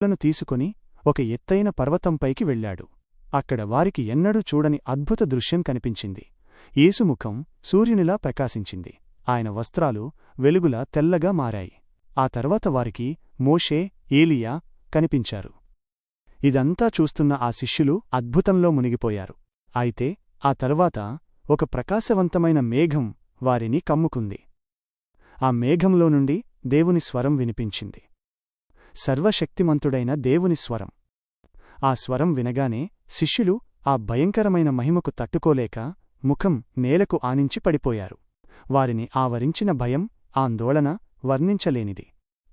లను తీసుకుని ఒక ఎత్తైన పర్వతంపైకి వెళ్ళాడు. అక్కడ వారికి ఎన్నడూ చూడని అద్భుత దృశ్యం కనిపించింది. యేసు ముఖం సూర్యునిలా ప్రకాశించింది. ఆయన వస్త్రాలు వెలుగులా తెల్లగా మారాయి. ఆ తర్వాత వారికి మోషే, ఏలియా కనిపించారు. ఇదంతా చూస్తున్న ఆ శిష్యులు అద్భుతంలో మునిగిపోయారు. అయితే ఆ తర్వాత ఒక ప్రకాశవంతమైన మేఘం వారిని కమ్ముకుంది. ఆ మేఘంలో నుండి దేవుని స్వరం వినిపించింది. సర్వశక్తిమంతుడైన దేవుని స్వరం. ఆ స్వరం వినగానే శిష్యులు ఆ భయంకరమైన మహిమకు తట్టుకోలేక ముఖం నేలకు ఆనించి పడిపోయారు. వారిని ఆవరించిన భయం, ఆందోళన వర్ణించలేనిది.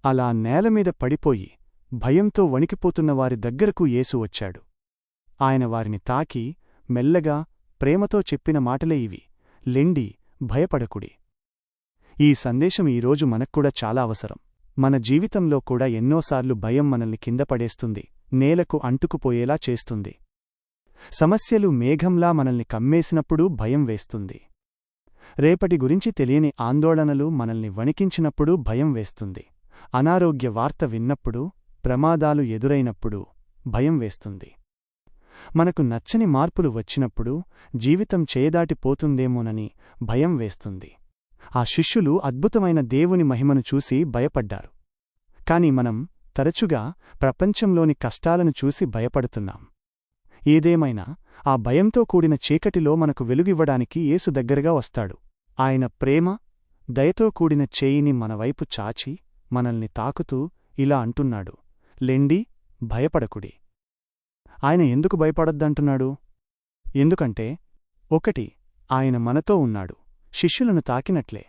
అలా నేలమీద పడిపోయి భయంతో వణికిపోతున్న వారి దగ్గరకు యేసు వచ్చాడు. ఆయన వారిని తాకి మెల్లగా ప్రేమతో చెప్పిన మాటలే ఇవి: లెండి, భయపడకుడి. ఈ సందేశం ఈరోజు మనక్కూడా చాలా అవసరం. మన జీవితంలో కూడా ఎన్నోసార్లు భయం మనల్ని కింద పడేస్తుంది, నేలకు అంటుకుపోయేలా చేస్తుంది. సమస్యలు మేఘంలా మనల్ని కమ్మేసినప్పుడు భయం వేస్తుంది. రేపటి గురించి తెలియని ఆందోళనలు మనల్ని వణికించినప్పుడు భయం వేస్తుంది. అనారోగ్య వార్త విన్నప్పుడు, ప్రమాదాలు ఎదురైనప్పుడు భయం వేస్తుంది. మనకు నచ్చని మార్పులు వచ్చినప్పుడు, జీవితం చేయదాటిపోతుందేమోనని భయం వేస్తుంది. ఆ శిష్యులు అద్భుతమైన దేవుని మహిమను చూసి భయపడ్డారు. కాని మనం తరచుగా ప్రపంచంలోని కష్టాలను చూసి భయపడుతున్నాం. ఏదేమైనా ఆ భయంతో కూడిన చీకటిలో మనకు వెలుగివ్వడానికి యేసు దగ్గరగా వస్తాడు. ఆయన ప్రేమ, దయతో కూడిన చేయిని మనవైపు చాచి మనల్ని తాకుతూ ఇలా అంటున్నాడు: లెండి, భయపడకుడి. ఆయన ఎందుకు భయపడొద్దంటున్నాడు? ఎందుకంటే 1. ఆయన మనతో ఉన్నాడు. శిష్యులను తాకినట్లే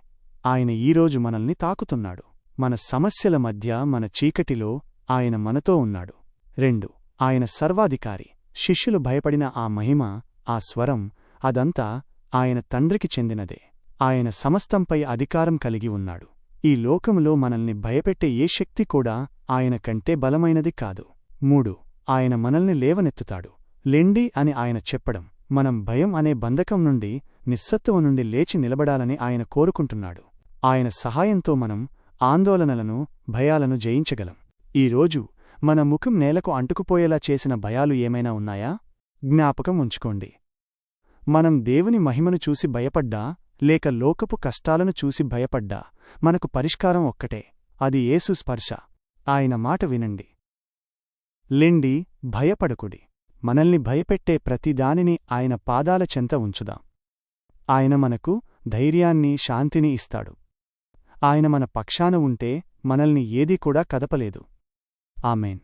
ఆయన ఈరోజు మనల్ని తాకుతున్నాడు. మన సమస్యల మధ్య, మన చీకటిలో ఆయన మనతో ఉన్నాడు. 2. ఆయన సర్వాధికారి. శిష్యులు భయపడిన ఆ మహిమ, ఆ స్వరం, అదంతా ఆయన తండ్రికి చెందినదే. ఆయన సమస్తంపై అధికారం కలిగి ఉన్నాడు. ఈ లోకంలో మనల్ని భయపెట్టే ఏ శక్తి కూడా ఆయన కంటే బలమైనది కాదు. 3. ఆయన మనల్ని లేవనెత్తుతాడు. లెండి అని ఆయన చెప్పడం, మనం భయం అనే బంధకం నుండి, నిస్సత్తువ నుండి లేచి నిలబడాలని ఆయన కోరుకుంటున్నాడు. ఆయన సహాయంతో మనం ఆందోళనలను, భయాలను జయించగలం. ఈరోజు మన ముఖం నేలకు అంటుకుపోయేలా చేసిన భయాలు ఏమైనా ఉన్నాయా? జ్ఞాపకం ఉంచుకోండి. మనం దేవుని మహిమను చూసి భయపడ్డా, లేక లోకపు కష్టాలను చూసి భయపడ్డా, మనకు పరిష్కారం ఒక్కటే. అది యేసు స్పర్శ. ఆయన మాట వినండి. లెండి, భయపడకుడి. మనల్ని భయపెట్టే ప్రతిదానిని ఆయన పాదాల చెంత ఉంచుదాం. ఆయన మనకు ధైర్యాన్ని, శాంతిని ఇస్తాడు. ఆయన మన పక్షాన ఉంటే మనల్ని ఏదీ కూడా కదపలేదు. ఆమేన్.